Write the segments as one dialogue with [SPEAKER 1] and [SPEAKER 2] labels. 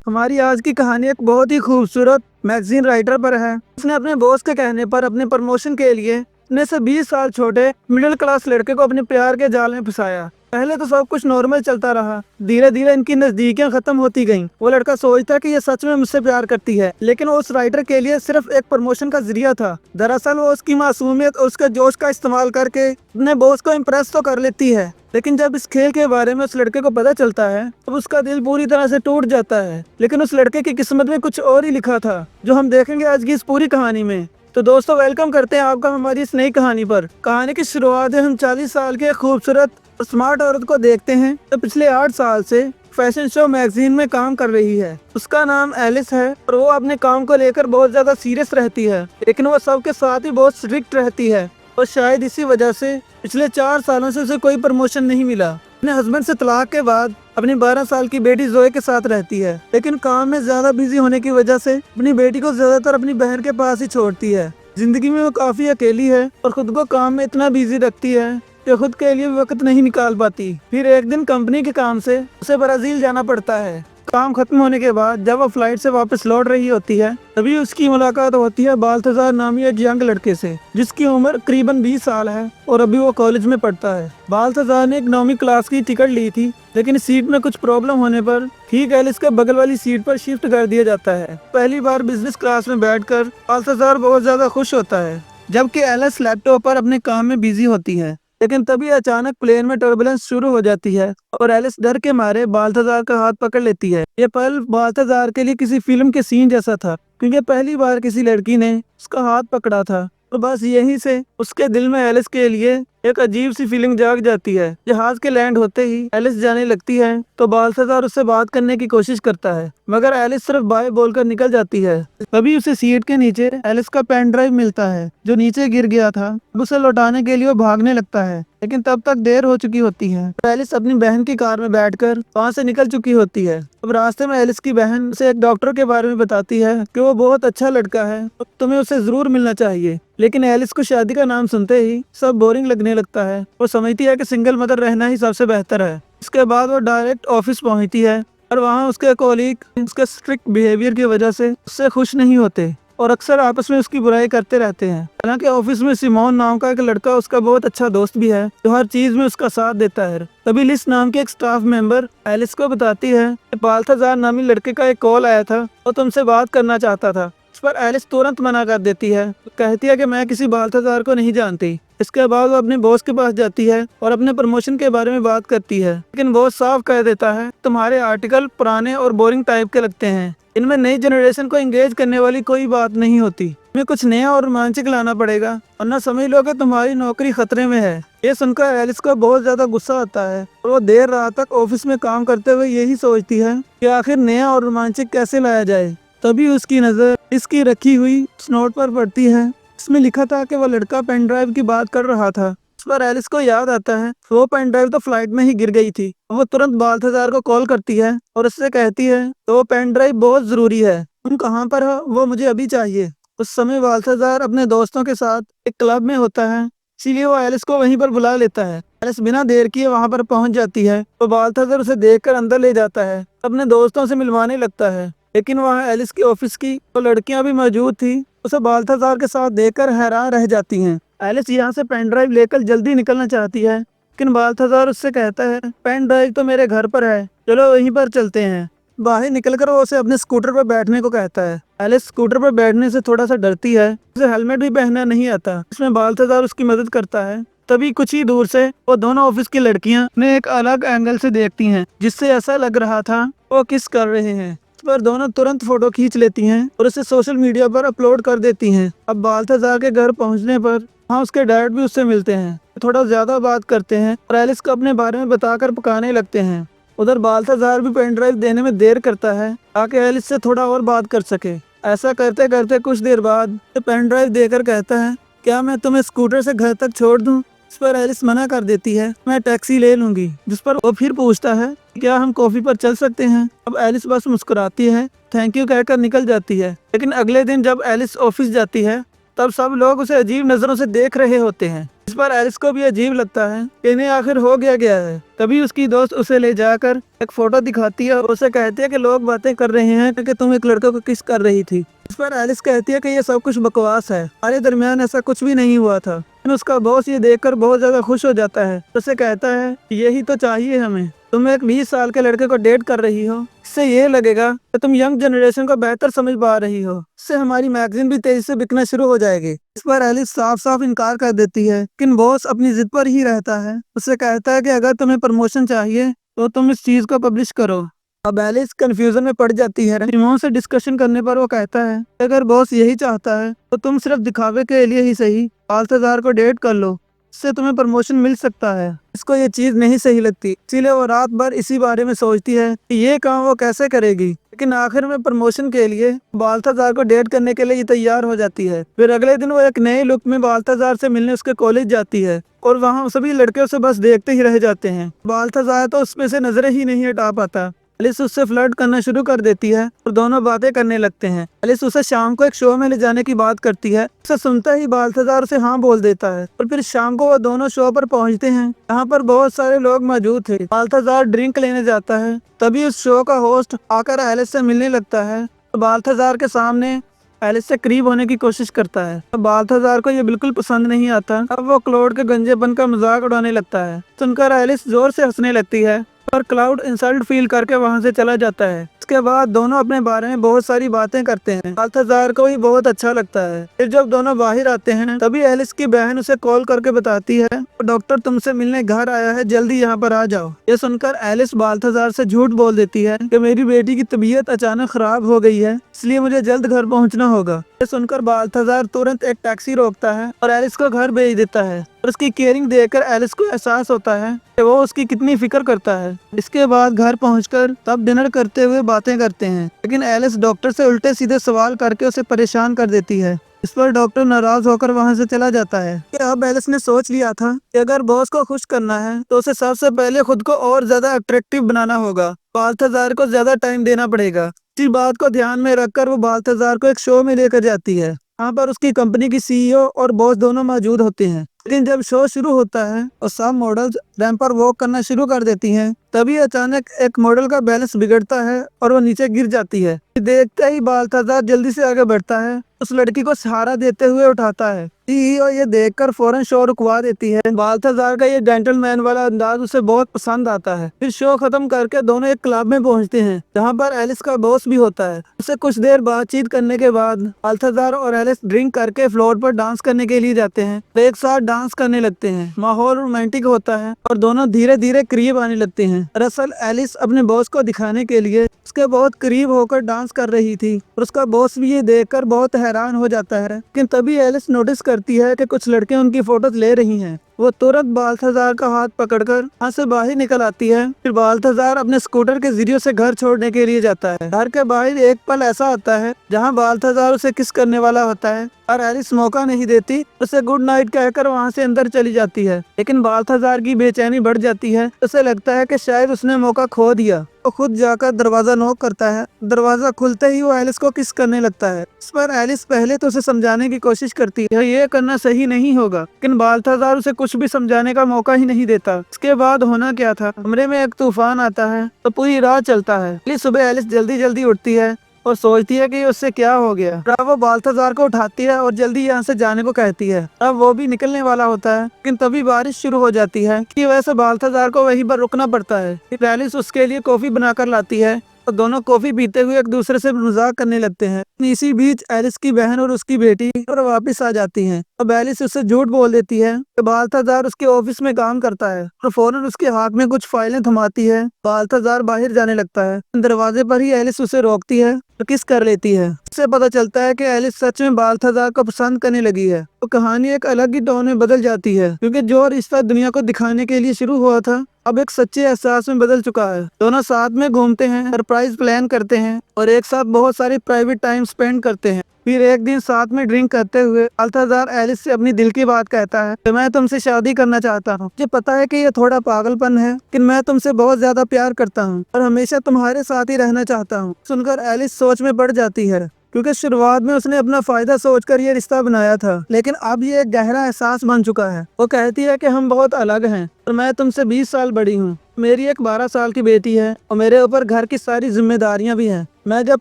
[SPEAKER 1] हमारी आज की कहानी एक बहुत ही खूबसूरत मैगजीन राइटर पर है। उसने अपने बॉस के कहने पर अपने प्रमोशन के लिए अपने से 20 साल छोटे मिडिल क्लास लड़के को अपने प्यार के जाल में फंसाया। पहले तो सब कुछ नॉर्मल चलता रहा, धीरे धीरे इनकी नजदीकियां खत्म होती गईं। वो लड़का सोचता कि ये सच में मुझसे प्यार करती है, लेकिन वो उस राइटर के लिए सिर्फ एक प्रमोशन का जरिया था। दरअसल वो उसकी मासूमियत और उसके जोश का इस्तेमाल करके अपने बॉस को इम्प्रेस तो कर लेती है, लेकिन जब इस खेल के बारे में उस लड़के को पता चलता है तब उसका दिल पूरी तरह से टूट जाता है। लेकिन उस लड़के की किस्मत में कुछ और ही लिखा था, जो हम देखेंगे आज की इस पूरी कहानी में। तो दोस्तों, वेलकम करते हैं आपका हमारी इस नई कहानी पर। कहानी की शुरुआत है हम 40 साल के खूबसूरत और स्मार्ट औरत को देखते हैं जो पिछले 8 साल से फैशन शो मैगजीन में काम कर रही है। उसका नाम एलिस है और वो अपने काम को लेकर बहुत ज्यादा सीरियस रहती है, लेकिन वो सबके साथ ही बहुत स्ट्रिक्ट रहती है और शायद इसी वजह से पिछले 4 सालों से उसे कोई प्रमोशन नहीं मिला। अपने हस्बैंड से तलाक के बाद अपनी 12 साल की बेटी जोए के साथ रहती है, लेकिन काम में ज्यादा बिजी होने की वजह से अपनी बेटी को ज्यादातर अपनी बहन के पास ही छोड़ती है। जिंदगी में वो काफी अकेली है और खुद को काम में इतना बिजी रखती है कि खुद के लिए वक्त नहीं निकाल पाती। फिर एक दिन कंपनी के काम से उसे ब्राजील जाना पड़ता है। काम खत्म होने के बाद जब वो फ्लाइट से वापस लौट रही होती है, तभी उसकी मुलाकात होती है बाल्थाजार नामी एक यंग लड़के से, जिसकी उम्र करीबन 20 साल है और अभी वो कॉलेज में पढ़ता है। बाल्थाजार ने इकोनॉमी क्लास की टिकट ली थी, लेकिन सीट में कुछ प्रॉब्लम होने पर ठीक एलिस के बगल वाली सीट पर शिफ्ट कर दिया जाता है। पहली बार बिजनेस क्लास में बैठकर बाल्थाजार बहुत ज्यादा खुश होता है, जबकि एलिस लैपटॉप पर अपने काम में बिजी होती है। लेकिन तभी अचानक प्लेन में टर्बुलेंस शुरू हो जाती है और एलिस डर के मारे बाल्थाजार का हाथ पकड़ लेती है। ये पल बाल्थाजार के लिए किसी फिल्म के सीन जैसा था, क्योंकि पहली बार किसी लड़की ने उसका हाथ पकड़ा था और बस यहीं से उसके दिल में एलिस के लिए एक अजीब सी फीलिंग जाग जाती है। जहाज के लैंड होते ही एलिस जाने लगती है तो बाल्थाजार उससे बात करने की कोशिश करता है, मगर एलिस सिर्फ बाय बोलकर निकल जाती है। तभी उसे सीट के नीचे एलिस का पेन ड्राइव मिलता है जो नीचे गिर गया था। उसे लौटाने के लिए वो भागने लगता है, लेकिन तब तक देर हो चुकी होती है। एलिस अपनी बहन की कार में बैठकर वहाँ से निकल चुकी होती है। अब रास्ते में एलिस की बहन उसे एक डॉक्टर के बारे में बताती है कि वो बहुत अच्छा लड़का है और तुम्हें उसे जरूर मिलना चाहिए। लेकिन एलिस को शादी का नाम सुनते ही सब बोरिंग लगने लगता है। वो समझती है कि सिंगल मदर रहना ही सबसे बेहतर है। इसके बाद वो डायरेक्ट ऑफिस पहुंचती है और वहाँ उसके कॉलीग उसके स्ट्रिक्ट बिहेवियर की वजह से उससे खुश नहीं होते और अक्सर आपस में उसकी बुराई करते रहते हैं। हालांकि ऑफिस में सिमोन नाम का एक लड़का उसका बहुत अच्छा दोस्त भी है, जो हर चीज में उसका साथ देता है। तभी लिस नाम की एक स्टाफ मेंबर एलिस को बताती है कि बाल्थाजार नामी लड़के का एक कॉल आया था और तुमसे बात करना चाहता था। इस पर एलिस तुरंत मना कर देती है, कहती है कि मैं किसी बाल्थाजार को नहीं जानती। इसके बाद वो अपने बॉस के पास जाती है और अपने प्रमोशन के बारे में बात करती है, लेकिन बॉस साफ कह देता है तुम्हारे आर्टिकल पुराने और बोरिंग टाइप के लगते हैं, इनमें नई जनरेशन को एंगेज करने वाली कोई बात नहीं होती। तुम्हें कुछ नया और रोमांचक लाना पड़ेगा, वरना समझ लो कि तुम्हारी नौकरी खतरे में है। ये सुनकर एलिस को बहुत ज्यादा गुस्सा आता है और वो देर रात तक ऑफिस में काम करते हुए यही सोचती है कि आखिर नया और रोमांचक कैसे लाया जाए। तभी उसकी नजर इसकी रखी हुई उस नोट पर पड़ती है। इसमें लिखा था कि वह लड़का पेन ड्राइव की बात कर रहा था। उस पर एलिस को याद आता है वो पेन ड्राइव तो फ्लाइट में ही गिर गई थी। वो तुरंत बाल्थाजार को कॉल करती है और उससे कहती है तो वो पेन ड्राइव बहुत जरूरी है, तुम कहाँ पर हो, वो मुझे अभी चाहिए। उस समय बाल्थाजार अपने दोस्तों के साथ एक क्लब में होता है, इसीलिए वो एलिस को वहीं पर बुला लेता है। एलिस बिना देर किए वहां पर पहुंच जाती है तो बाल्थाजार उसे देखकर अंदर ले जाता है, अपने दोस्तों से मिलवाने लगता है। लेकिन वहाँ एलिस की ऑफिस की तो लड़कियां भी मौजूद थी, उसे बाल्थाजार के साथ देखकर हैरान रह जाती हैं। एलिस यहाँ से पेन ड्राइव लेकर जल्दी निकलना चाहती है, लेकिन बाल्थाजार उससे कहता है पेन ड्राइव तो मेरे घर पर है, चलो वहीं पर चलते हैं। बाहर निकलकर वो उसे अपने स्कूटर पर बैठने को कहता है। एलिस स्कूटर पर बैठने से थोड़ा सा डरती है, उसे हेलमेट भी पहनना नहीं आता। इसमें बाल्थाजार उसकी मदद करता है। तभी कुछ ही दूर से वो दोनों ऑफिस की लड़कियां उन्हें एक अलग एंगल से देखती हैं, जिससे ऐसा लग रहा था वो किस कर रहे हैं। इस पर दोनों तुरंत फोटो खींच लेती हैं और उसे सोशल मीडिया पर अपलोड कर देती हैं। अब बाल्थाजार के घर पहुंचने पर वहाँ उसके डैड भी उससे मिलते हैं, थोड़ा ज्यादा बात करते हैं और एलिस को अपने बारे में बताकर पकाने लगते हैं। उधर बाल्थाजार भी पेन ड्राइव देने में देर करता है ताकि एलिस से थोड़ा और बात कर सके। ऐसा करते करते कुछ देर बाद पेन ड्राइव देकर कहता है क्या मैं तुम्हें स्कूटर से घर तक छोड़ दूं? इस पर एलिस मना कर देती है, मैं टैक्सी ले लूंगी। जिस पर वो फिर पूछता है क्या हम कॉफी पर चल सकते हैं? अब एलिस बस मुस्कुराती है, थैंक यू कहकर निकल जाती है। लेकिन अगले दिन जब एलिस ऑफिस जाती है तब सब लोग उसे अजीब नजरों से देख रहे होते हैं। इस पर एलिस को भी अजीब लगता है कि इन्हें आखिर हो गया है। तभी उसकी दोस्त उसे ले जाकर एक फोटो दिखाती है और उसे कहती है कि लोग बातें कर रहे हैं कि तुम एक लड़के को किस कर रही थी। इस पर एलिस कहती है कि ये सब कुछ बकवास है, हमारे दरमियान ऐसा कुछ भी नहीं हुआ था। उसका बॉस ये देखकर बहुत ज्यादा खुश हो जाता है। उसे कहता है यही तो चाहिए हमें, तुम एक 20 साल के लड़के को डेट कर रही हो, इससे ये लगेगा कि तुम यंग जनरेशन को बेहतर समझ पा रही हो, इससे हमारी मैगजीन भी तेजी से बिकना शुरू हो जाएगी। इस पर एलिस साफ साफ इनकार कर देती है, लेकिन बॉस अपनी जिद पर ही रहता है। उसे कहता है कि अगर तुम्हें प्रमोशन चाहिए तो तुम इस चीज को पब्लिश करो। अब एलिस कंफ्यूजन में पड़ जाती है। सिमोन से डिस्कशन करने पर वो कहता है अगर बॉस यही चाहता है तो तुम सिर्फ दिखावे के लिए ही सही बाल्थाजार को डेट कर लो, इससे तुम्हें प्रमोशन मिल सकता है। इसको ये चीज नहीं सही लगती, इसीलिए वो रात भर इसी बारे में सोचती है कि ये काम वो कैसे करेगी। लेकिन आखिर में प्रमोशन के लिए बाल्थाजार को डेट करने के लिए तैयार हो जाती है। फिर अगले दिन वो एक नए लुक में बाल्थाजार से मिलने उसके कॉलेज जाती है और वहाँ सभी लड़के उसे बस देखते ही रह जाते हैं। बाल्थाजार तो उसमें से नजरें ही नहीं हटा पाता। एलिस उससे फ्लर्ट करना शुरू कर देती है और दोनों बातें करने लगते हैं। एलिस उसे शाम को एक शो में ले जाने की बात करती है। उसे सुनता ही बाल्थाजार उसे हाँ बोल देता है और फिर शाम को वो दोनों शो पर पहुंचते हैं। यहाँ पर बहुत सारे लोग मौजूद थे। बाल्थाजार ड्रिंक लेने जाता है, तभी उस शो का होस्ट आकर एलिस से मिलने लगता है तो बाल्थाजार के सामने एलिस से करीब होने की कोशिश करता है। अब बाल्थाजार को ये बिल्कुल पसंद नहीं आता। अब वो क्लाउड के गंजेपन का मजाक उड़ाने लगता है। सुनकर एलिस जोर से हंसने लगती है और क्लाउड इंसल्ट फील करके वहां से चला जाता है। इसके बाद दोनों अपने बारे में बहुत सारी बातें करते हैं। बाल्थाजार को भी बहुत अच्छा लगता है। फिर जब दोनों बाहर आते हैं तभी एलिस की बहन उसे कॉल करके बताती है डॉक्टर तुमसे मिलने घर आया है, जल्दी यहाँ पर आ जाओ। ये सुनकर एलिस बाल्थाजार से झूठ बोल देती है कि मेरी बेटी की तबीयत अचानक खराब हो गई है, इसलिए मुझे जल्द घर पहुँचना होगा। ये सुनकर बाल्थाजार तुरंत एक टैक्सी रोकता है और एलिस को घर भेज देता है। और उसकी केयरिंग देखकर एलिस को एहसास होता है कि वो उसकी कितनी फिक्र करता है। इसके बाद घर पहुंचकर तब डिनर करते हुए बातें करते हैं, लेकिन एलिस डॉक्टर से उल्टे सीधे सवाल करके उसे परेशान कर देती है। इस पर डॉक्टर नाराज होकर वहां से चला जाता है कि अब एलिस ने सोच लिया था कि अगर बॉस को खुश करना है तो उसे सबसे पहले खुद को और ज्यादा अट्रैक्टिव बनाना होगा। बाल्थाजार को ज्यादा टाइम देना पड़ेगा। इसी बात को ध्यान में रखकर वो बाल्थाजार को एक शो में लेकर जाती है। यहाँ पर उसकी कंपनी की सीईओ और बॉस दोनों मौजूद होते हैं। लेकिन जब शो शुरू होता है और सब मॉडल्स रैंप पर वॉक करना शुरू कर देती हैं, तभी अचानक एक मॉडल का बैलेंस बिगड़ता है और वो नीचे गिर जाती है। देखते ही बाल्थाजार जल्दी से आगे बढ़ता है, उस लड़की को सहारा देते हुए उठाता है। सीईओ ये देखकर फौरन शो रुकवा देती है। बाल्थाजार का ये जेंटलमैन वाला अंदाज उसे बहुत पसंद आता है। फिर शो खत्म करके दोनों एक क्लब में पहुंचते हैं जहाँ पर एलिस का बॉस भी होता है। उसे कुछ देर बातचीत करने के बाद बाल्थाजार और एलिस ड्रिंक करके फ्लोर पर डांस करने के लिए जाते हैं। एक साथ डांस करने लगते हैं। माहौल रोमांटिक होता है और दोनों धीरे धीरे करीब आने लगते हैं। दरअसल एलिस अपने बॉस को दिखाने के लिए उसके बहुत करीब होकर डांस कर रही थी और उसका बॉस भी ये देखकर बहुत हैरान हो जाता है। लेकिन तभी एलिस नोटिस करती है कि कुछ लड़के उनकी फोटोज ले रही हैं। वो तुरंत बाल्थाजार का हाथ पकड़कर वहाँ से बाहर निकल आती है। फिर बाल्थाजार अपने स्कूटर के जरिए से घर छोड़ने के लिए जाता है। घर के बाहर एक पल ऐसा आता है जहाँ बाल्थाजार उसे किस करने वाला होता है और एलिस मौका नहीं देती, उसे गुड नाइट कहकर वहाँ से अंदर चली जाती है। लेकिन बाल्थाजार की बेचैनी बढ़ जाती है। उसे लगता है कि शायद उसने मौका खो दिया। वो खुद जाकर दरवाजा नॉक करता है। दरवाजा खुलते ही वो एलिस को किस करने लगता है। इस पर एलिस पहले तो उसे समझाने की कोशिश करती है ये करना सही नहीं होगा, लेकिन बाल्थाजार उसे कुछ भी समझाने का मौका ही नहीं देता। इसके बाद होना क्या था, कमरे में एक तूफान आता है तो पूरी रात चलता है। अगली सुबह एलिस जल्दी जल्दी उठती है और सोचती है कि उससे क्या हो गया। अब वो बाल्थाजार को उठाती है और जल्दी यहाँ से जाने को कहती है। अब वो भी निकलने वाला होता है, लेकिन तभी बारिश शुरू हो जाती है कि वैसे बाल्थाजार को वहीं पर रुकना पड़ता है। फिर एलिस उसके लिए कॉफी बनाकर लाती है और दोनों कॉफी पीते हुए एक दूसरे से मजाक करने लगते हैं। इसी बीच एलिस की बहन और उसकी बेटी और वापस आ जाती हैं। अब एलिस उससे झूठ बोल देती है कि बाल्थाजार उसके ऑफिस में काम करता है और फौरन उसके हाथ में कुछ फाइलें थमाती है। बाल्थाजार बाहर जाने लगता है। दरवाजे पर ही एलिस उसे रोकती है और किस कर लेती है। इससे पता चलता है कि एलिस सच में बाल्थाजार को पसंद करने लगी है। तो कहानी एक अलग ही टोन में बदल जाती है, क्योंकि जो रिश्ता दुनिया को दिखाने के लिए शुरू हुआ था अब एक सच्चे एहसास में बदल चुका है। दोनों साथ में घूमते हैं, सरप्राइज प्लान करते हैं और एक साथ बहुत सारी प्राइवेट टाइम स्पेंड करते हैं। फिर एक दिन साथ में ड्रिंक करते हुए बाल्थाजार एलिस से अपनी दिल की बात कहता है कि मैं तुमसे शादी करना चाहता हूँ। मुझे पता है कि ये थोड़ा पागलपन है, लेकिन मैं तुमसे बहुत ज्यादा प्यार करता हूँ और हमेशा तुम्हारे साथ ही रहना चाहता हूँ। सुनकर एलिस सोच में पड़ जाती है। क्योंकि शुरुआत में उसने अपना फायदा सोचकर ये रिश्ता बनाया था, लेकिन अब ये एक गहरा एहसास बन चुका है। वो कहती है कि हम बहुत अलग हैं और मैं तुमसे 20 साल बड़ी हूँ। मेरी एक 12 साल की बेटी है और मेरे ऊपर घर की सारी जिम्मेदारियां भी हैं। मैं जब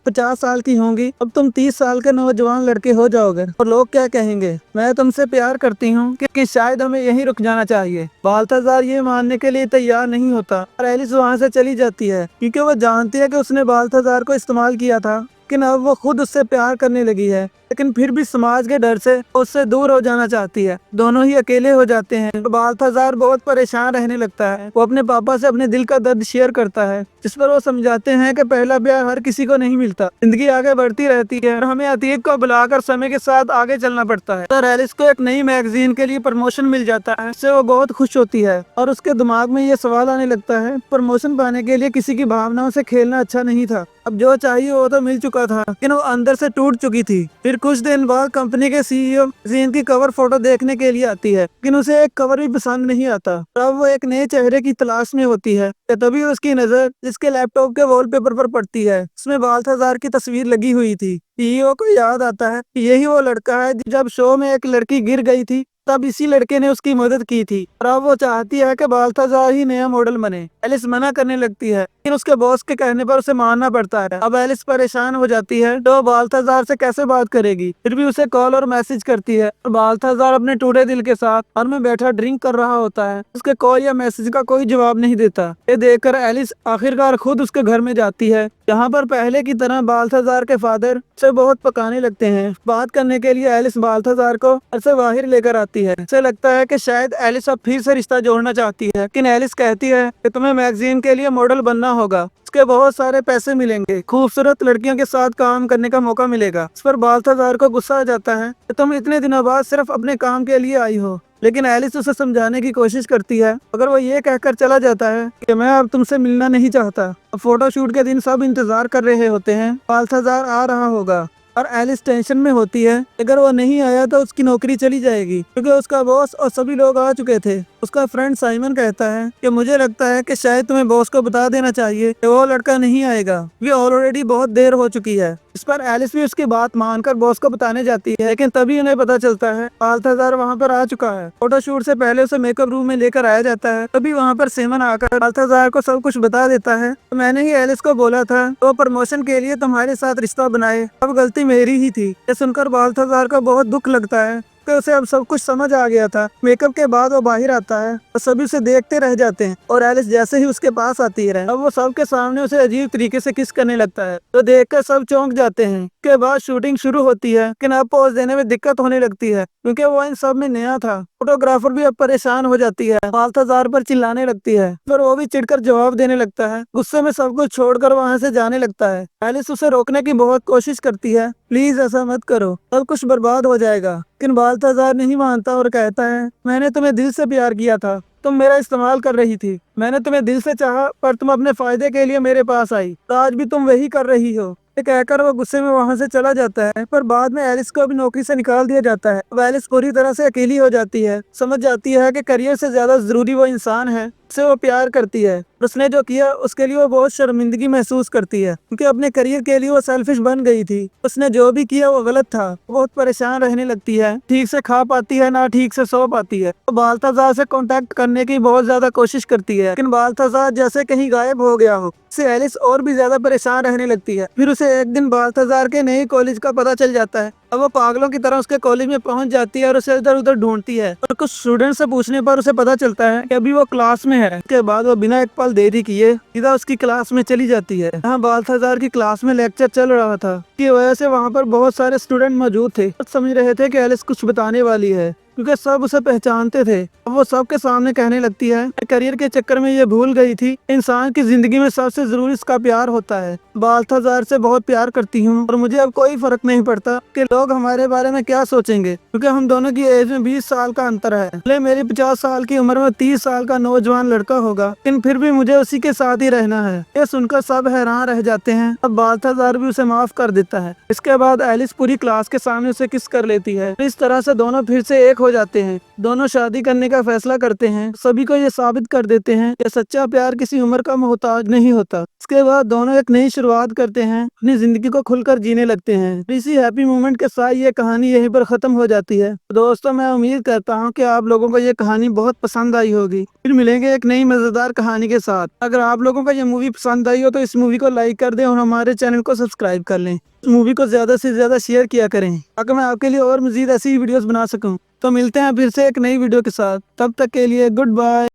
[SPEAKER 1] 50 साल की होंगी, अब तुम 30 साल के नौजवान लड़के हो जाओगे और लोग क्या कहेंगे। मैं तुमसे प्यार करती हूँ कि शायद हमें यहीं रुक जाना चाहिए। बाल्थाजार ये मानने के लिए तैयार नहीं होता और एलिस वहाँ से चली जाती है, क्योंकि वो जानती है कि उसने बाल्थाजार को इस्तेमाल किया था, लेकिन अब वो खुद उससे प्यार करने लगी है। लेकिन फिर भी समाज के डर से उससे दूर हो जाना चाहती है। दोनों ही अकेले हो जाते हैं। बाल्थाजार बहुत परेशान रहने लगता है। वो अपने पापा से अपने दिल का दर्द शेयर करता है, जिस पर वो समझाते हैं कि पहला प्यार हर किसी को नहीं मिलता। जिंदगी आगे बढ़ती रहती है और हमें अतीत को बुलाकर समय के साथ आगे चलना पड़ता है। तो एलिस को एक नई मैगजीन के लिए प्रमोशन मिल जाता है, इससे वो बहुत खुश होती है और उसके दिमाग में ये सवाल आने लगता है, प्रमोशन पाने के लिए किसी की भावनाओं से खेलना अच्छा नहीं था। अब जो चाहिए वो तो मिल चुका था, लेकिन वो अंदर से टूट चुकी थी। फिर कुछ दिन बाद कंपनी के सीईओ जीन की कवर फोटो देखने के लिए आती है, लेकिन उसे एक कवर भी पसंद नहीं आता। तब वो एक नए चेहरे की तलाश में होती है। तभी उसकी नजर जिसके लैपटॉप के वॉलपेपर पर पड़ती है, उसमें बाल्थाजार की तस्वीर लगी हुई थी। सीईओ को याद आता है कि यही वो लड़का है जब शो में एक लड़की गिर गई थी, तब इसी लड़के ने उसकी मदद की थी और अब वो चाहती है कि बाल्थाजार ही नया मॉडल बने। एलिस मना करने लगती है, लेकिन उसके बॉस के कहने पर उसे मानना पड़ता है। अब एलिस परेशान हो जाती है तो बाल्थाजार से कैसे बात करेगी। फिर भी उसे कॉल और मैसेज करती है और बाल्थाजार अपने टूटे दिल के साथ और में बैठा ड्रिंक कर रहा होता है। उसके कॉल या मैसेज का कोई जवाब नहीं देता। ये देखकर एलिस आखिरकार खुद उसके घर में जाती है, जहाँ पर पहले की तरह बाल्थाजार के फादर से बहुत पकाने लगते हैं। बात करने के लिए एलिस बाल्थाजार को घर से बाहर लेकर आती है। उसे लगता है कि शायद एलिस अब फिर से रिश्ता जोड़ना चाहती है, लेकिन एलिस कहती है कि तुम्हें मैगजीन के लिए मॉडल बनना होगा, उसके बहुत सारे पैसे मिलेंगे, खूबसूरत लड़कियों के साथ काम करने का मौका मिलेगा। इस पर बाल्थाजार को गुस्सा आ जाता है कि तुम इतने दिनों बाद सिर्फ अपने काम के लिए आई हो। लेकिन एलिस उसे समझाने की कोशिश करती है, अगर वो ये कहकर चला जाता है कि मैं अब तुमसे मिलना नहीं चाहता। फोटोशूट के दिन सब इंतजार कर रहे होते हैं, बाल्थाजार आ रहा होगा और एलिस टेंशन में होती है। अगर वो नहीं आया तो उसकी नौकरी चली जाएगी, क्योंकि उसका बॉस और सभी लोग आ चुके थे। उसका फ्रेंड साइमन कहता है कि मुझे लगता है कि शायद तुम्हें बॉस को बता देना चाहिए कि वो लड़का नहीं आएगा, ये ऑलरेडी बहुत देर हो चुकी है। इस पर एलिस भी उसकी बात मानकर बॉस को बताने जाती है, लेकिन तभी उन्हें पता चलता है बाल्थाजार वहाँ पर आ चुका है। फोटोशूट से पहले उसे मेकअप रूम में लेकर आया जाता है। तभी वहाँ पर सेमन आकर बाल्थाजार को सब कुछ बता देता है। तो मैंने ही एलिस को बोला था तो प्रमोशन के लिए तुम्हारे साथ रिश्ता बनाए, अब गलती मेरी ही थी। ये सुनकर बाल्थाजार को बहुत दुख लगता है कि उसे अब सब कुछ समझ आ गया था। मेकअप के बाद वो बाहर आता है और सभी उसे देखते रह जाते हैं और एलिस जैसे ही उसके पास आती है, अब वो सबके सामने उसे अजीब तरीके से किस करने लगता है, तो देखकर सब चौंक जाते हैं। उसके बाद शूटिंग शुरू होती है, लेकिन अब पोज देने में दिक्कत होने लगती है, क्योंकि वो इन सब में नया था। फोटोग्राफर भी अब परेशान हो जाती है, बाल्थाजार पर चिल्लाने लगती है, पर वो भी चिढ़कर जवाब देने लगता है। गुस्से में सब कुछ छोड़कर वहाँ से जाने लगता है। एलिस उसे रोकने की बहुत कोशिश करती है, प्लीज ऐसा मत करो, सब कुछ बर्बाद हो जाएगा। लेकिन बाल्थाजार नहीं मानता और कहता है, मैंने तुम्हें दिल से प्यार किया था, तुम मेरा इस्तेमाल कर रही थी। मैंने तुम्हें दिल से चाहा, पर तुम अपने फायदे के लिए मेरे पास आई, तो आज भी तुम वही कर रही हो। ये कहकर वो गुस्से में वहाँ से चला जाता है, पर बाद में एलिस को भी नौकरी से निकाल दिया जाता है। अब एलिस पूरी तरह से अकेली हो जाती है, समझ जाती है कि करियर से ज्यादा जरूरी वो इंसान है जिससे वो प्यार करती है। उसने जो किया उसके लिए वो बहुत शर्मिंदगी महसूस करती है, क्योंकि अपने करियर के लिए वो सेल्फिश बन गई थी। उसने जो भी किया वो गलत था। बहुत परेशान रहने लगती है, ठीक से खा पाती है ना ठीक से सो पाती है। तो बाल्थाजार से कांटेक्ट करने की बहुत ज्यादा कोशिश करती है, लेकिन बाल्थाजार जैसे कहीं गायब हो गया हो। इससे एलिस और भी ज्यादा परेशान रहने लगती है। फिर उसे एक दिन बाल्थाजार के नए कॉलेज का पता चल जाता है। अब वो पागलों की तरह उसके कॉलेज में पहुंच जाती है और उसे इधर उधर ढूंढती है, और कुछ स्टूडेंट से पूछने पर उसे पता चलता है कि अभी वो क्लास में है। उसके बाद वो बिना एक पल देरी किए सीधा उसकी क्लास में चली जाती है। यहाँ बाल्थाजार की क्लास में लेक्चर चल रहा था, की वजह से वहाँ पर बहुत सारे स्टूडेंट मौजूद थे। समझ रहे थे कि एलिस कुछ बताने वाली है, क्योंकि सब उसे पहचानते थे। अब वो सबके सामने कहने लगती है, करियर के चक्कर में ये भूल गई थी इंसान की जिंदगी में सबसे जरूरी इसका प्यार होता है। बाल्थाजार से बहुत प्यार करती हूँ और मुझे अब कोई फर्क नहीं पड़ता कि लोग हमारे बारे में क्या सोचेंगे, क्योंकि हम दोनों की एज में 20 साल का अंतर है। भले मेरी 50 साल की उम्र में 30 साल का नौजवान लड़का होगा, लेकिन फिर भी मुझे उसी के साथ ही रहना है। ये सुनकर सब हैरान रह जाते हैं। अब बाल्थाजार भी उसे माफ कर देता है। इसके बाद एलिस पूरी क्लास के सामने उसे किस कर लेती है। इस तरह से दोनों फिर से एक हो हो जाते हैं। दोनों शादी करने का फैसला करते हैं, सभी को ये साबित कर देते हैं कि सच्चा प्यार किसी उम्र का मोहताज नहीं होता। इसके बाद दोनों एक नई शुरुआत करते हैं, अपनी जिंदगी को खुलकर जीने लगते हैं। इसी हैप्पी मोमेंट के साथ ये कहानी यहीं पर खत्म हो जाती है। दोस्तों, मैं उम्मीद करता हूँ कि आप लोगों को ये कहानी बहुत पसंद आई होगी। फिर मिलेंगे एक नई मजेदार कहानी के साथ। अगर आप लोगों को ये मूवी पसंद आई हो तो इस मूवी को लाइक कर दें और हमारे चैनल को सब्सक्राइब कर लें। इस मूवी को ज्यादा से ज्यादा शेयर किया करें ताकि मैं आपके लिए और मजीद ऐसी वीडियोस बना सकूं। तो मिलते हैं फिर से एक नई वीडियो के साथ। तब तक के लिए गुड बाय।